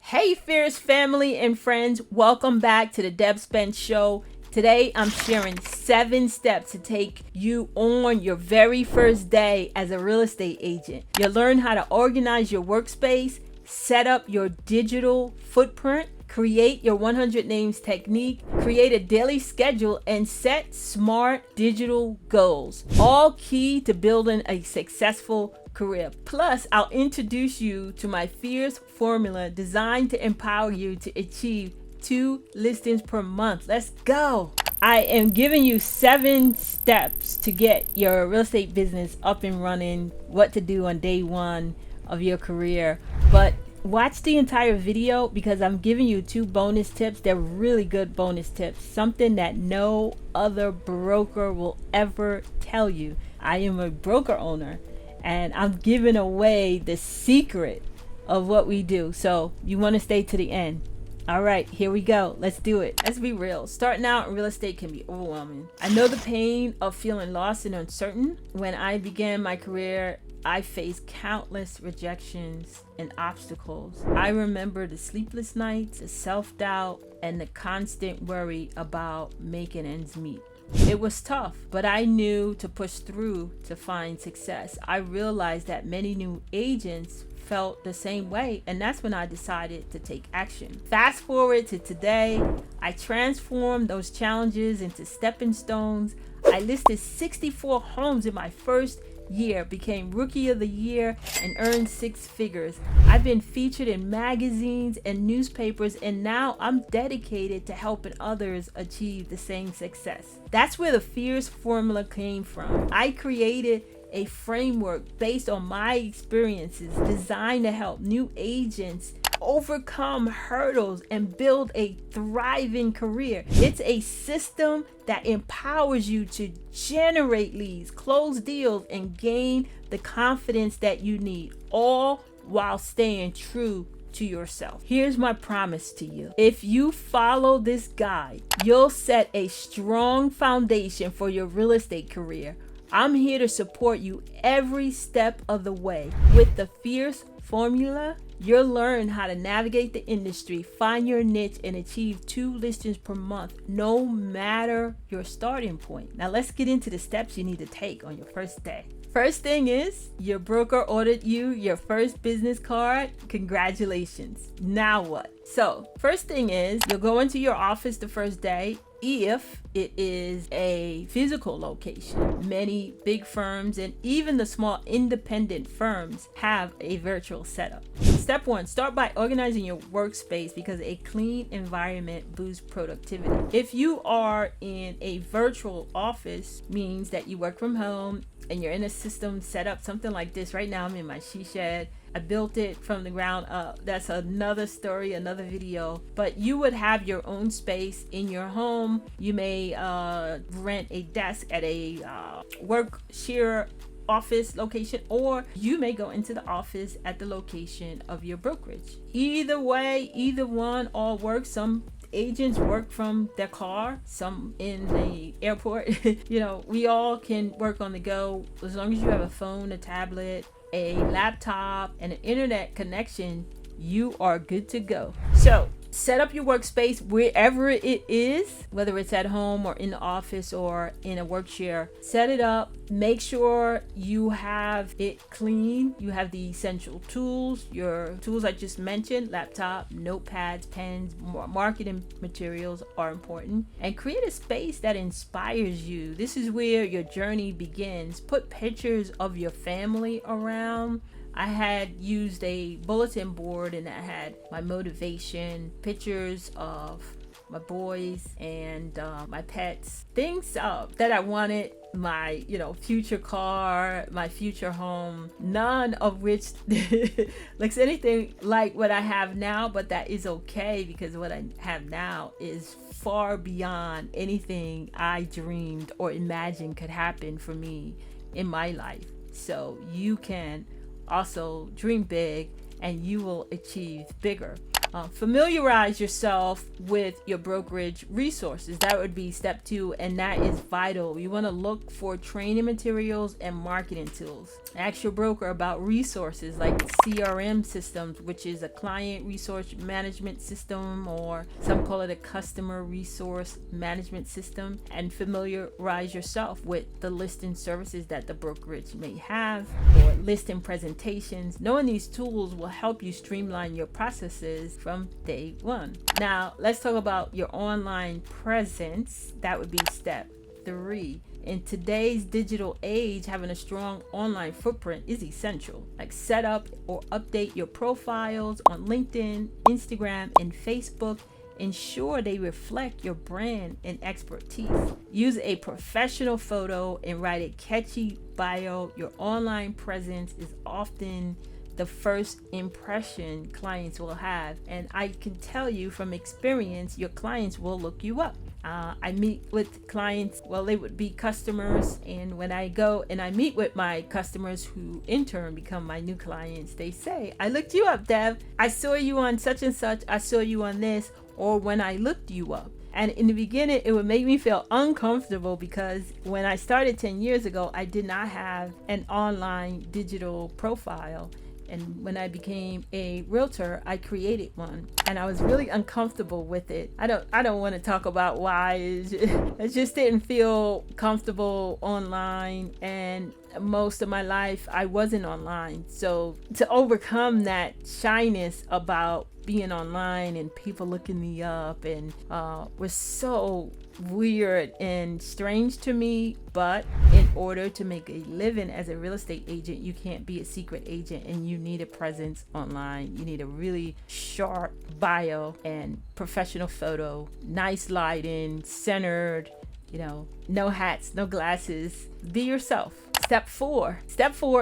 Hey, fierce family and friends, welcome back to the Deb Spence Show. Today, I'm sharing 7 steps to take you on your very first day as a real estate agent. You'll learn how to organize your workspace, set up your digital footprint, create your 100 names technique, create a daily schedule, and set smart digital goals. All key to building a successful career. Plus, I'll introduce you to my fierce formula designed to empower you to achieve 2 listings per month. Let's go. I am giving you 7 steps to get your real estate business up and running, what to do on day 1 of your career. But watch the entire video because I'm giving you 2 bonus tips. They're really good bonus tips, something that no other broker will ever tell you. I am a broker owner and I'm giving away the secret of what we do. So you want to stay to the end. All right, here we go. Let's do it. Let's be real. Starting out in real estate can be overwhelming. I know the pain of feeling lost and uncertain. When I began my career, I faced countless rejections and obstacles. I remember the sleepless nights, the self-doubt, and the constant worry about making ends meet. It was tough, but I knew to push through to find success. I realized that many new agents felt the same way, and that's when I decided to take action. Fast forward to today, I transformed those challenges into stepping stones. I listed 64 homes in my first year, became rookie of the year, and earned 6 figures. I've been featured in magazines and newspapers, and now I'm dedicated to helping others achieve the same success. That's where the fierce formula came from. I created a framework based on my experiences designed to help new agents overcome hurdles and build a thriving career. It's a system that empowers you to generate leads, close deals, and gain the confidence that you need, all while staying true to yourself. Here's my promise to you. If you follow this guide, you'll set a strong foundation for your real estate career. I'm here to support you every step of the way. With the fierce formula, you'll learn how to navigate the industry, find your niche, and achieve 2 listings per month, no matter your starting point. Now let's get into the steps you need to take on your first day. First thing is, your broker ordered you your first business card. Congratulations. Now what? So first thing is, you'll go into your office the first day, if it is a physical location. Many big firms and even the small independent firms have a virtual setup. Step 1, start by organizing your workspace because a clean environment boosts productivity. If you are in a virtual office, means that you work from home and you're in a system set up something like this. Right now I'm in my she shed. I built it from the ground up. That's another story, another video. But you would have your own space in your home. You may rent a desk at a work share office location, or you may go into the office at the location of your brokerage. Either way, either one, all works. Some agents work from their car, some in the airport. You know, we all can work on the go as long as you have a phone, a tablet, a laptop, and an internet connection. You are good to go. So set up your workspace wherever it is, whether it's at home or in the office or in a work share. Set it up. Make sure you have it clean. You have the essential tools, your tools I just mentioned, laptop, notepads, pens, marketing materials are important. And create a space that inspires you. This is where your journey begins. Put pictures of your family around. I had used a bulletin board and I had my motivation, pictures of my boys and my pets, things that I wanted, my future car, my future home, none of which looks anything like what I have now, but that is okay because what I have now is far beyond anything I dreamed or imagined could happen for me in my life. So you can also dream big and you will achieve bigger. Familiarize yourself with your brokerage resources. That would be step 2, and that is vital. You want to look for training materials and marketing tools. Ask your broker about resources like CRM systems, which is a client resource management system, or some call it a customer resource management system, and familiarize yourself with the listing services that the brokerage may have, or listing presentations. Knowing these tools will help you streamline your processes from day one. Now, let's talk about your online presence. That would be step 3. In today's digital age, having a strong online footprint is essential. Like, set up or update your profiles on LinkedIn, Instagram, and Facebook. Ensure they reflect your brand and expertise. Use a professional photo and write a catchy bio. Your online presence is often the first impression clients will have, and I can tell you from experience, your clients will look you up. I meet with clients, well, they would be customers, and when I go and I meet with my customers who in turn become my new clients, they say, I looked you up, Dev. I saw you on such and such. I saw you on this, or when I looked you up. And in the beginning, it would make me feel uncomfortable because when I started 10 years ago, I did not have an online digital profile. And when I became a realtor, I created one, and I was really uncomfortable with it. I don't want to talk about why. I just didn't feel comfortable online, and most of my life I wasn't online. So to overcome that shyness about being online and people looking me up and was so weird and strange to me. But in order to make a living as a real estate agent, you can't be a secret agent, and you need a presence online. You need a really sharp bio and professional photo, nice lighting, centered, no hats, no glasses. Be yourself. Step 4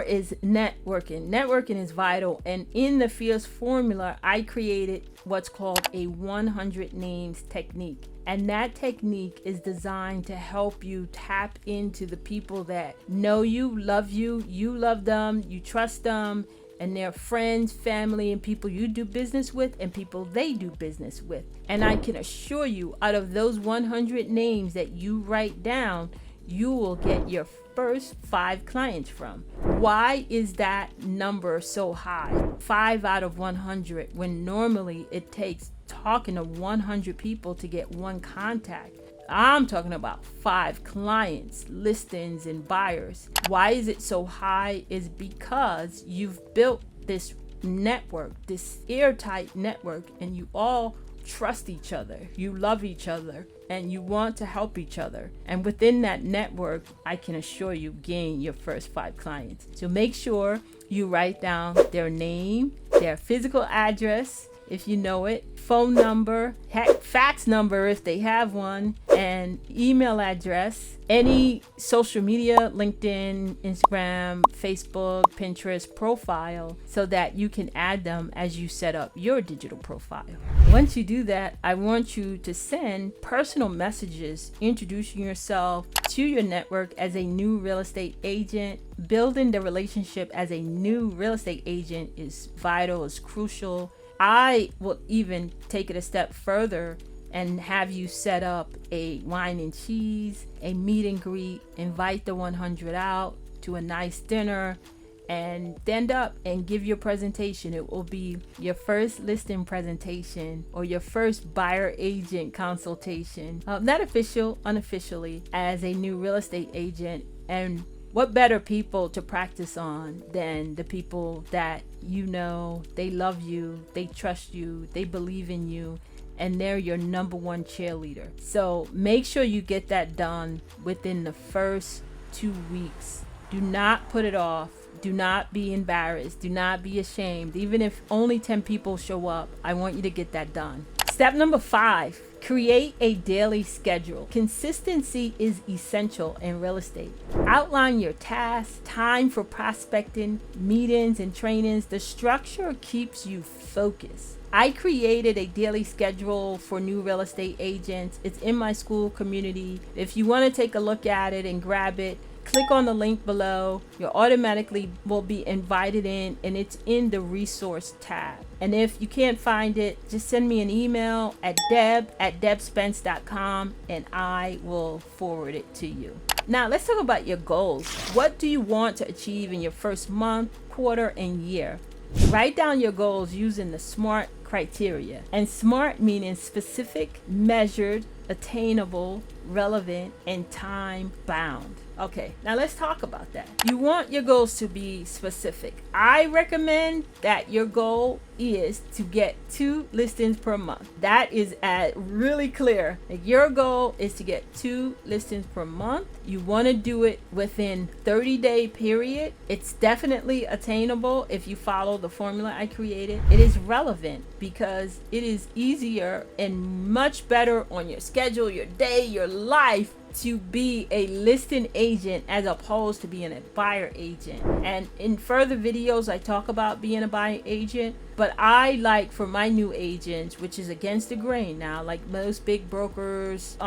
is networking. Networking is vital, and in the Fierce formula, I created what's called a 100 names technique. And that technique is designed to help you tap into the people that know you love them, you trust them, and they're friends, family, and people you do business with, and people they do business with. And I can assure you, out of those 100 names that you write down, you will get your first 5 clients from. Why is that number so high? 5 out of 100, when normally it takes talking to 100 people to get 1 contact. I'm talking about 5 clients, listings, and buyers. Why is it so high? Is because you've built this network, this airtight network, and you all trust each other, you love each other, and you want to help each other. And within that network, I can assure you, gain your first 5 clients. So make sure you write down their name, their physical address, if you know it, phone number, fax number if they have one, and email address, any social media, LinkedIn, Instagram, Facebook, Pinterest profile, so that you can add them as you set up your digital profile. Once you do that, I want you to send personal messages introducing yourself to your network as a new real estate agent. Building the relationship as a new real estate agent is vital, is crucial. I will even take it a step further and have you set up a wine and cheese, a meet and greet, invite the 100 out to a nice dinner, and stand up and give your presentation. It will be your first listing presentation or your first buyer agent consultation, not official, unofficially, as a new real estate agent. And what better people to practice on than the people that they love you, they trust you, they believe in you, and they're your number 1 cheerleader. So make sure you get that done within the first 2 weeks. Do not put it off. Do not be embarrassed. Do not be ashamed. Even if only 10 people show up, I want you to get that done. Step number 5, create a daily schedule. Consistency is essential in real estate. Outline your tasks, time for prospecting, meetings, and trainings. The structure keeps you focused. I created a daily schedule for new real estate agents. It's in my school community. If you want to take a look at it and grab it, click on the link below. You automatically will be invited in, and it's in the resource tab. And if you can't find it, just send me an email at deb@debspence.com and I will forward it to you. Now let's talk about your goals. What do you want to achieve in your first month, quarter, and year? Write down your goals using the SMART criteria. And SMART meaning specific, measured, attainable, relevant, and time bound. Okay, now let's talk about that. You want your goals to be specific. I recommend that your goal is to get 2 listings per month. That is really clear. Like, your goal is to get 2 listings per month. You want to do it within 30-day period. It's definitely attainable if you follow the formula I created. It is relevant because it is easier and much better on your schedule, your day, your life, to be a listing agent as opposed to being a buyer agent. And in further videos I talk about being a buyer agent, but I like, for my new agents, which is against the grain now, like most big brokers,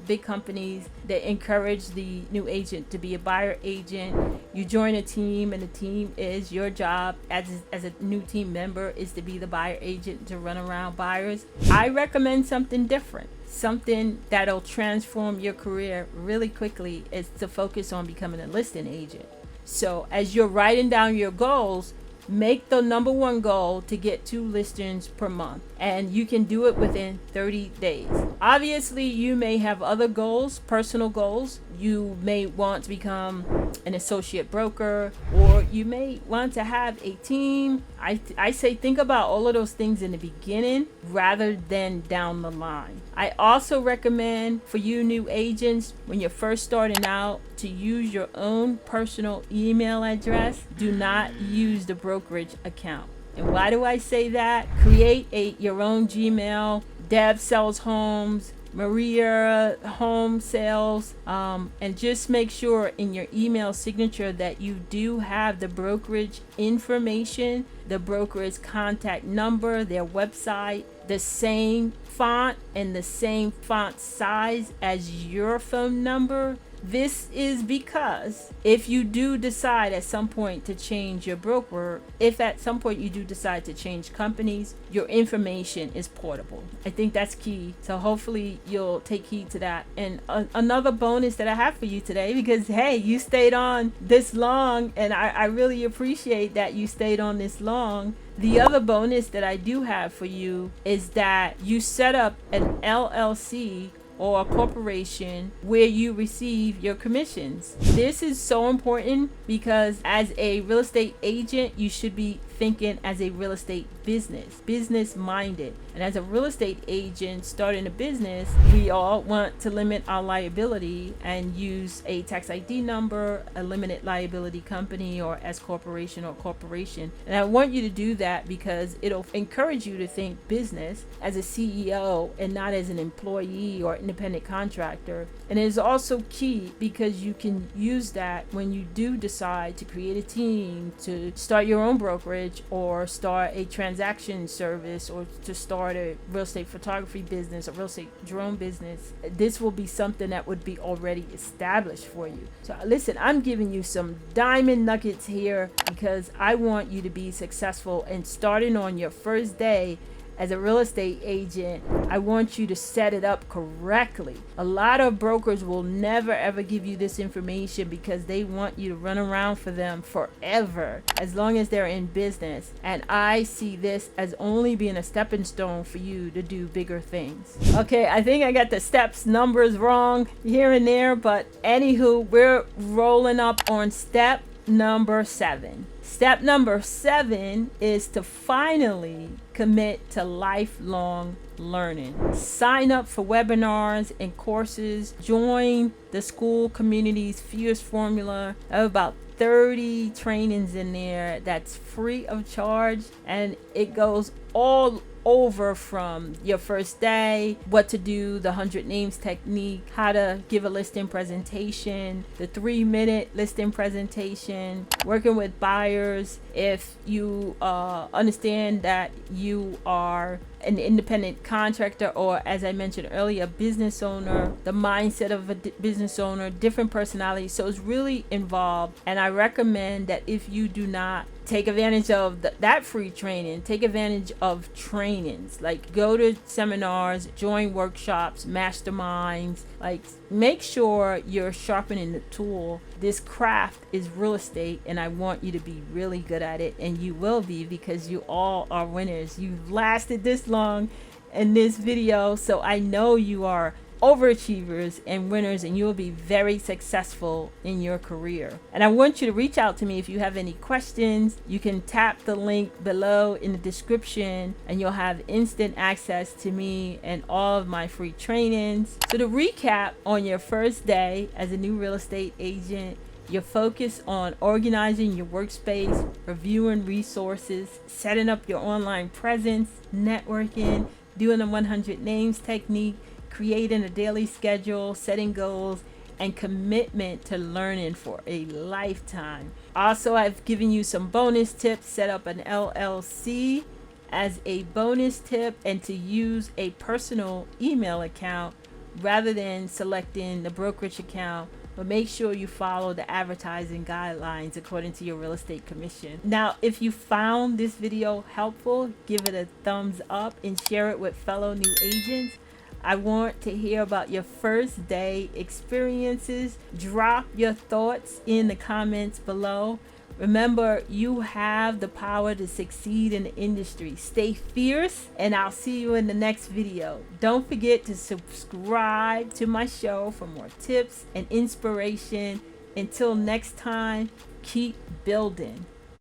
big companies, they encourage the new agent to be a buyer agent. You join a team, and the team is your job as a new team member is to be the buyer agent, to run around buyers. I recommend something different. Something that'll transform your career really quickly is to focus on becoming a listing agent. So as you're writing down your goals, make the number 1 goal to get 2 listings per month, and you can do it within 30 days. Obviously, you may have other goals, personal goals. You may want to become an associate broker, or you may want to have a team. I say think about all of those things in the beginning rather than down the line. I also recommend for you new agents, when you're first starting out, to use your own personal email address. Do not use the brokerage account. And why do I say that? Create your own Gmail. Deb sells homes, Maria home sales, and just make sure in your email signature that you do have the brokerage information, the brokerage contact number, their website, the same font and the same font size as your phone number. This is because if you do decide at some point to change your broker, if at some point you do decide to change companies, your information is portable. I think that's key. So hopefully you'll take heed to that. And another bonus that I have for you today, because hey, you stayed on this long, and I really appreciate that you stayed on this long. The other bonus that I do have for you is that you set up an LLC or a corporation where you receive your commissions. This is so important because as a real estate agent, you should be thinking as a real estate business minded. And as a real estate agent starting a business, we all want to limit our liability and use a tax ID number, a limited liability company, or S corporation or corporation. And I want you to do that because it'll encourage you to think business as a CEO and not as an employee or independent contractor. And it is also key because you can use that when you do decide to create a team, to start your own brokerage, or start a transaction service, or to start a real estate photography business, or real estate drone business. This will be something that would be already established for you. So listen, I'm giving you some diamond nuggets here because I want you to be successful. And starting on your first day as a real estate agent, I want you to set it up correctly. A lot of brokers will never ever give you this information because they want you to run around for them forever as long as they're in business. And I see this as only being a stepping stone for you to do bigger things. Okay, I think I got the steps numbers wrong here and there, but anywho, we're rolling up on step number 7. Step number 7 is to finally commit to lifelong learning. Sign up for webinars and courses. Join the school community's Fierce Formula. I have about 30 trainings in there that's free of charge, and it goes all over from your first day, what to do, the 100 names technique, how to give a listing presentation, the 3-minute listing presentation, working with buyers. If you understand that you are an independent contractor, or as I mentioned earlier, a business owner, the mindset of a business owner, different personalities. So it's really involved. And I recommend that if you do not take advantage of that free training, take advantage of trainings, like go to seminars, join workshops, masterminds, like make sure you're sharpening the tool. This craft is real estate, and I want you to be really good at it, and you will be, because you all are winners. You've lasted this long in this video, so I know you are overachievers and winners, and you will be very successful in your career. And I want you to reach out to me if you have any questions. You can tap the link below in the description, and you'll have instant access to me and all of my free trainings. So to recap, on your first day as a new real estate agent, you're focused on organizing your workspace, reviewing resources, setting up your online presence, networking, doing the 100 names technique, creating a daily schedule, setting goals, and commitment to learning for a lifetime. Also, I've given you some bonus tips: set up an LLC as a bonus tip, and to use a personal email account rather than selecting the brokerage account. But make sure you follow the advertising guidelines according to your real estate commission. Now, if you found this video helpful, give it a thumbs up and share it with fellow new agents. I want to hear about your first day experiences. Drop your thoughts in the comments below. Remember, you have the power to succeed in the industry. Stay fierce, and I'll see you in the next video. Don't forget to subscribe to my show for more tips and inspiration. Until next time, keep building.